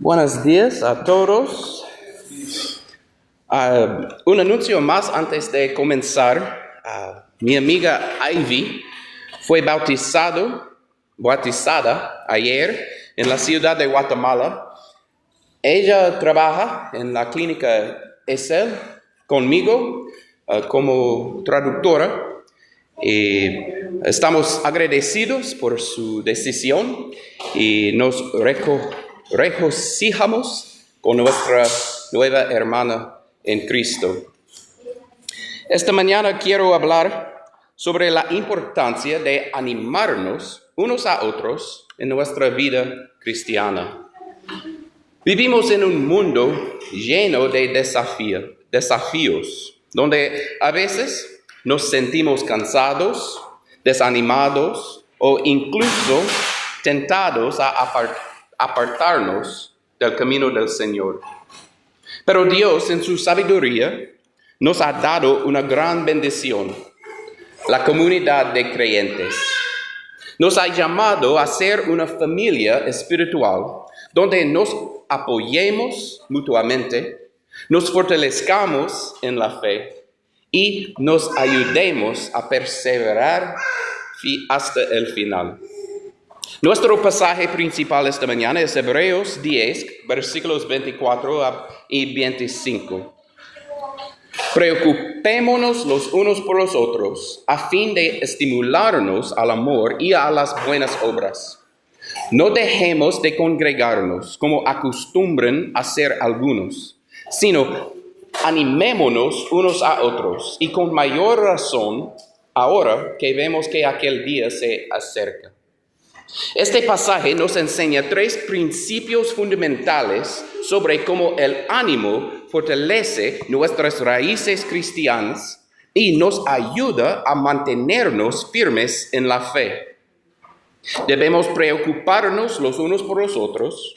Buenos días a todos. Un anuncio más antes de comenzar. Mi amiga Ivy fue bautizada ayer en la ciudad de Guatemala. Ella trabaja en la clínica ESEL conmigo como traductora. Y estamos agradecidos por su decisión y nos regocijamos con nuestra nueva hermana en Cristo. Esta mañana quiero hablar sobre la importancia de animarnos unos a otros en nuestra vida cristiana. Vivimos en un mundo lleno de desafíos, donde a veces nos sentimos cansados, desanimados o incluso tentados a apartarnos del camino del Señor. Pero Dios, en su sabiduría, nos ha dado una gran bendición, la comunidad de creyentes. Nos ha llamado a ser una familia espiritual, donde nos apoyemos mutuamente, nos fortalezcamos en la fe y nos ayudemos a perseverar hasta el final. Nuestro pasaje principal esta mañana es Hebreos 10, versículos 24 y 25. Preocupémonos los unos por los otros, a fin de estimularnos al amor y a las buenas obras. No dejemos de congregarnos, como acostumbran hacer algunos, sino animémonos unos a otros, y con mayor razón ahora que vemos que aquel día se acerca. Este pasaje nos enseña 3 principios fundamentales sobre cómo el ánimo fortalece nuestras raíces cristianas y nos ayuda a mantenernos firmes en la fe. Debemos preocuparnos los unos por los otros.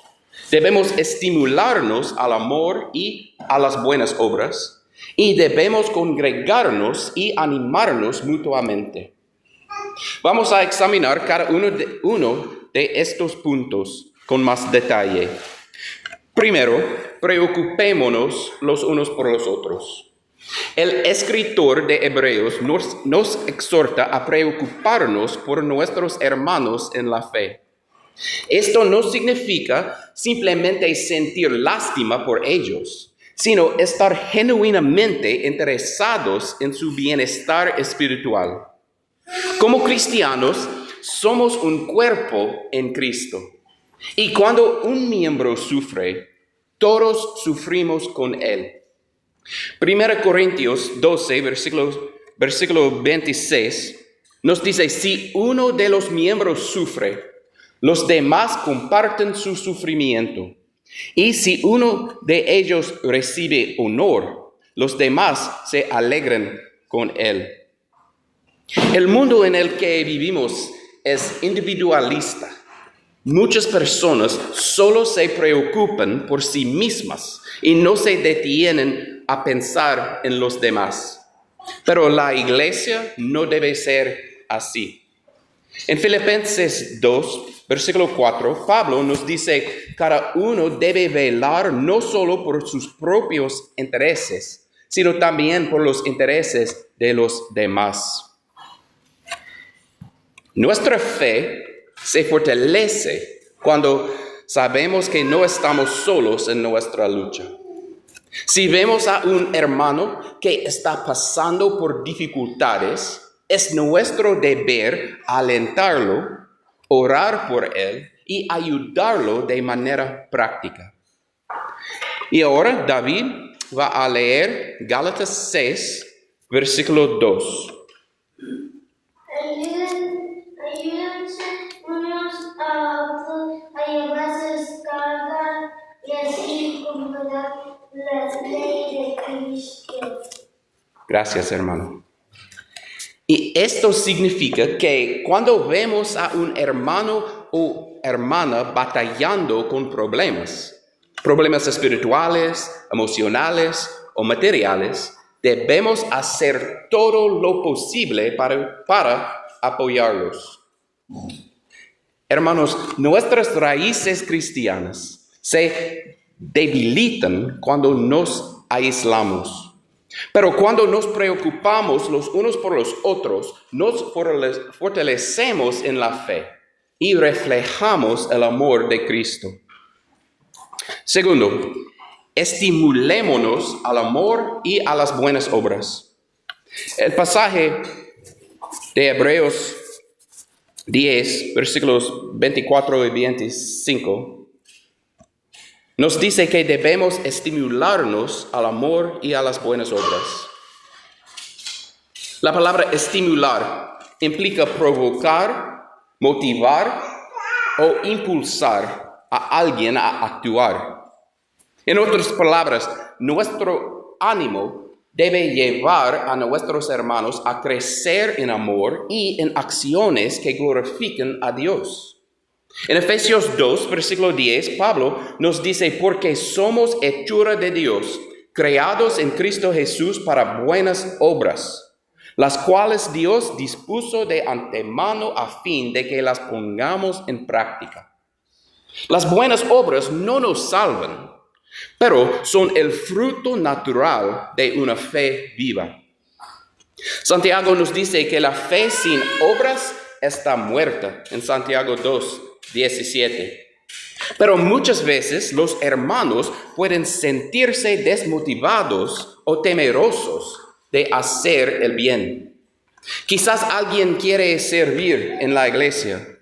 Debemos estimularnos al amor y a las buenas obras, y debemos congregarnos y animarnos mutuamente. Vamos a examinar cada uno de estos puntos con más detalle. Primero, preocupémonos los unos por los otros. El escritor de Hebreos nos exhorta a preocuparnos por nuestros hermanos en la fe. Esto no significa simplemente sentir lástima por ellos, sino estar genuinamente interesados en su bienestar espiritual. Como cristianos, somos un cuerpo en Cristo. Y cuando un miembro sufre, todos sufrimos con él. 1 Corintios 12, versículo 26, nos dice, si uno de los miembros sufre, los demás comparten su sufrimiento. Y si uno de ellos recibe honor, los demás se alegran con él. El mundo en el que vivimos es individualista. Muchas personas solo se preocupan por sí mismas y no se detienen a pensar en los demás. Pero la iglesia no debe ser así. En Filipenses 2, versículo 4, Pablo nos dice, cada uno debe velar no solo por sus propios intereses, sino también por los intereses de los demás. Nuestra fe se fortalece cuando sabemos que no estamos solos en nuestra lucha. Si vemos a un hermano que está pasando por dificultades, es nuestro deber alentarlo, orar por él y ayudarlo de manera práctica. Y ahora David va a leer Gálatas 6, versículo 2. Ayúdense unos a otros a llevar sus cargas y así completar la ley de Cristo. Gracias, hermano. Y esto significa que cuando vemos a un hermano o hermana batallando con problemas espirituales, emocionales o materiales, debemos hacer todo lo posible para apoyarlos. Hermanos, nuestras raíces cristianas se debilitan cuando nos aislamos. Pero cuando nos preocupamos los unos por los otros, nos fortalecemos en la fe y reflejamos el amor de Cristo. Segundo, estimulémonos al amor y a las buenas obras. El pasaje de Hebreos 10, versículos 24 y 25, nos dice que debemos estimularnos al amor y a las buenas obras. La palabra estimular implica provocar, motivar o impulsar a alguien a actuar. En otras palabras, nuestro ánimo debe llevar a nuestros hermanos a crecer en amor y en acciones que glorifiquen a Dios. En Efesios 2, versículo 10, Pablo nos dice, porque somos hechura de Dios, creados en Cristo Jesús para buenas obras, las cuales Dios dispuso de antemano a fin de que las pongamos en práctica. Las buenas obras no nos salvan, pero son el fruto natural de una fe viva. Santiago nos dice que la fe sin obras está muerta, en Santiago 2, 17. Pero muchas veces los hermanos pueden sentirse desmotivados o temerosos de hacer el bien. Quizás alguien quiere servir en la iglesia,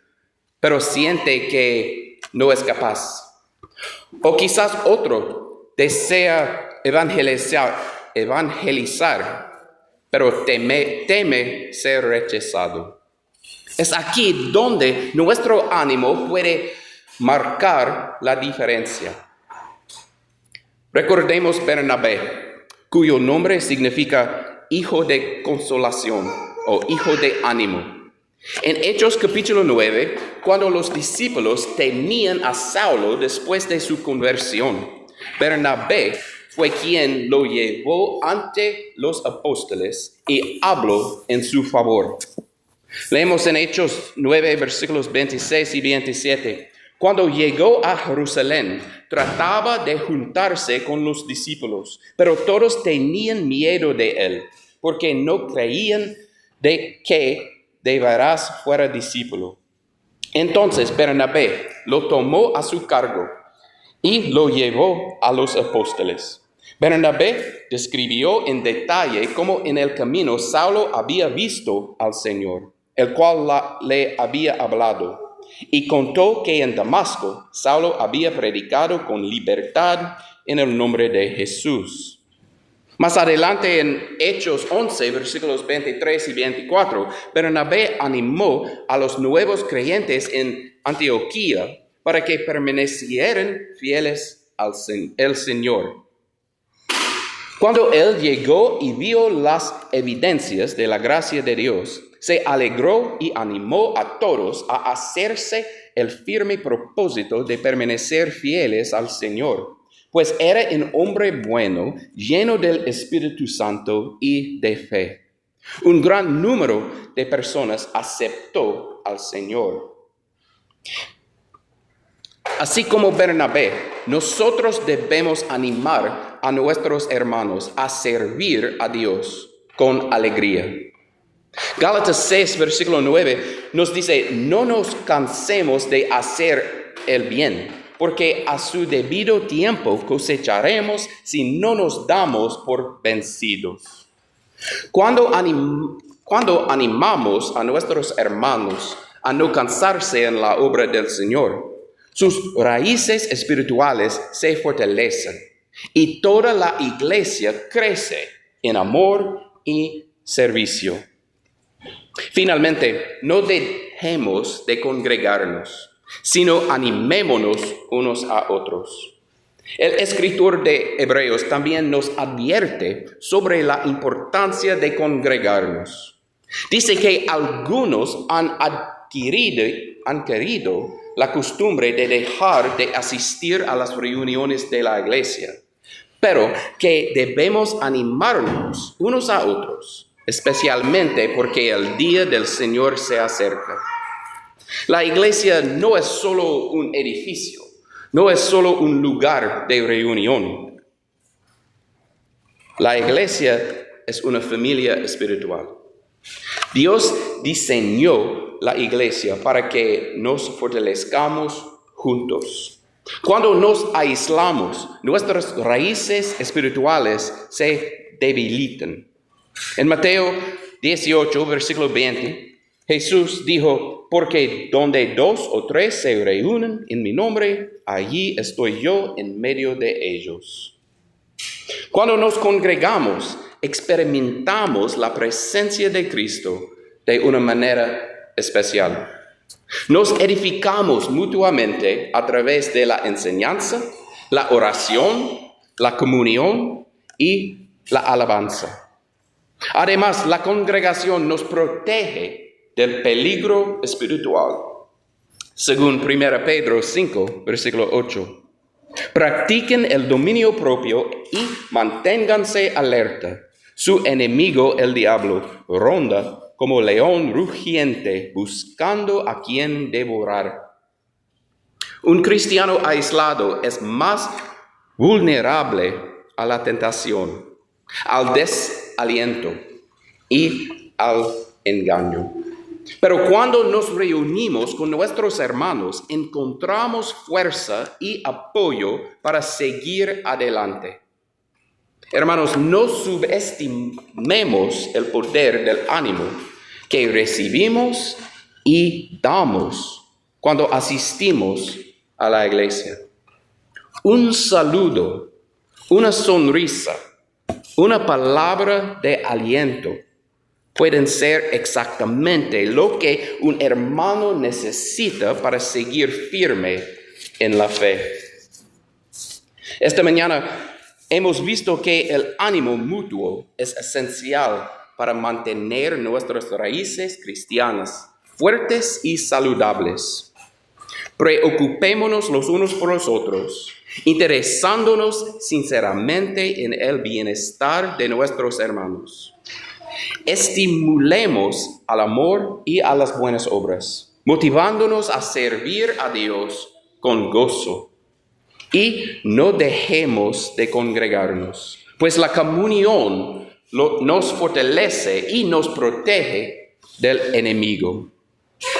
pero siente que no es capaz. O quizás otro desea evangelizar, pero teme ser rechazado. Es aquí donde nuestro ánimo puede marcar la diferencia. Recordemos Bernabé, cuyo nombre significa hijo de consolación o hijo de ánimo. En Hechos capítulo 9, cuando los discípulos temían a Saulo después de su conversión, Bernabé fue quien lo llevó ante los apóstoles y habló en su favor. Leemos en Hechos 9, versículos 26 y 27. Cuando llegó a Jerusalén, trataba de juntarse con los discípulos, pero todos tenían miedo de él, porque no creían de que de veras fuera discípulo. Entonces Bernabé lo tomó a su cargo y lo llevó a los apóstoles. Bernabé describió en detalle cómo en el camino Saulo había visto al Señor, el cual le había hablado, y contó que en Damasco Saulo había predicado con libertad en el nombre de Jesús. Más adelante en Hechos 11, versículos 23 y 24, Bernabé animó a los nuevos creyentes en Antioquía para que permanecieran fieles al Señor. Cuando él llegó y vio las evidencias de la gracia de Dios, se alegró y animó a todos a hacerse el firme propósito de permanecer fieles al Señor, pues era un hombre bueno, lleno del Espíritu Santo y de fe. Un gran número de personas aceptó al Señor. Así como Bernabé, nosotros debemos animar a nuestros hermanos a servir a Dios con alegría. Gálatas 6, versículo 9, nos dice, no nos cansemos de hacer el bien, porque a su debido tiempo cosecharemos si no nos damos por vencidos. Cuando animamos a nuestros hermanos a no cansarse en la obra del Señor, sus raíces espirituales se fortalecen y toda la iglesia crece en amor y servicio. Finalmente, no dejemos de congregarnos, sino animémonos unos a otros. El escritor de Hebreos también nos advierte sobre la importancia de congregarnos. Dice que algunos han querido la costumbre de dejar de asistir a las reuniones de la iglesia, pero que debemos animarnos unos a otros, especialmente porque el día del Señor se acerca. La iglesia no es solo un edificio, no es solo un lugar de reunión. La iglesia es una familia espiritual. Dios diseñó la iglesia para que nos fortalezcamos juntos. Cuando nos aislamos, nuestras raíces espirituales se debilitan. En Mateo 18, versículo 20, Jesús dijo, porque donde 2 o 3 se reúnen en mi nombre, allí estoy yo en medio de ellos. Cuando nos congregamos, experimentamos la presencia de Cristo de una manera especial. Nos edificamos mutuamente a través de la enseñanza, la oración, la comunión y la alabanza. Además, la congregación nos protege del peligro espiritual. Según 1 Pedro 5, versículo 8. Practiquen el dominio propio y manténganse alerta. Su enemigo, el diablo, ronda como león rugiente buscando a quien devorar. Un cristiano aislado es más vulnerable a la tentación, al desaliento y al engaño. Pero cuando nos reunimos con nuestros hermanos, encontramos fuerza y apoyo para seguir adelante. Hermanos, no subestimemos el poder del ánimo que recibimos y damos cuando asistimos a la iglesia. Un saludo, una sonrisa, una palabra de aliento pueden ser exactamente lo que un hermano necesita para seguir firme en la fe. Esta mañana hemos visto que el ánimo mutuo es esencial para mantener nuestras raíces cristianas fuertes y saludables. Preocupémonos los unos por los otros, interesándonos sinceramente en el bienestar de nuestros hermanos. Estimulemos al amor y a las buenas obras, motivándonos a servir a Dios con gozo. Y no dejemos de congregarnos, pues la comunión nos fortalece y nos protege del enemigo.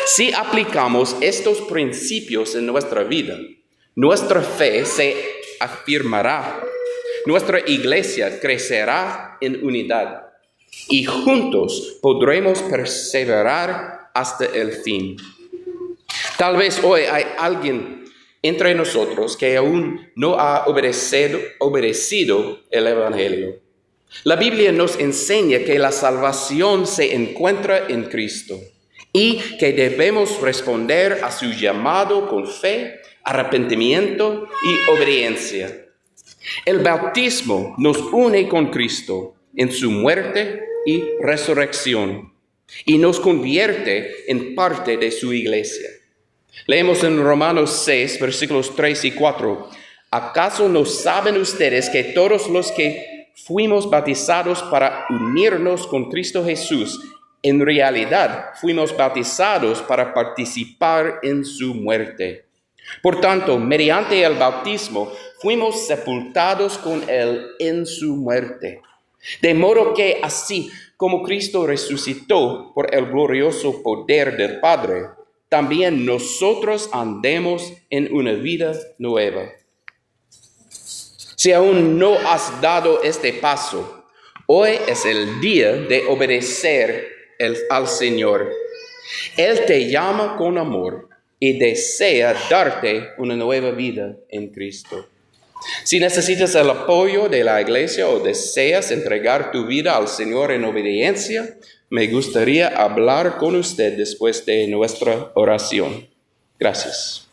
Si aplicamos estos principios en nuestra vida, nuestra fe se afirmará, nuestra iglesia crecerá en unidad y juntos podremos perseverar hasta el fin. Tal vez hoy hay alguien entre nosotros que aún no ha obedecido el Evangelio. La Biblia nos enseña que la salvación se encuentra en Cristo y que debemos responder a su llamado con fe, arrepentimiento y obediencia. El bautismo nos une con Cristo en su muerte y resurrección y nos convierte en parte de su iglesia. Leemos en Romanos 6, versículos 3 y 4. ¿Acaso no saben ustedes que todos los que fuimos bautizados para unirnos con Cristo Jesús, en realidad fuimos bautizados para participar en su muerte? Por tanto, mediante el bautismo fuimos sepultados con Él en su muerte. De modo que así como Cristo resucitó por el glorioso poder del Padre, también nosotros andemos en una vida nueva. Si aún no has dado este paso, hoy es el día de obedecer al Señor. Él te llama con amor y desea darte una nueva vida en Cristo. Si necesitas el apoyo de la iglesia o deseas entregar tu vida al Señor en obediencia, me gustaría hablar con usted después de nuestra oración. Gracias.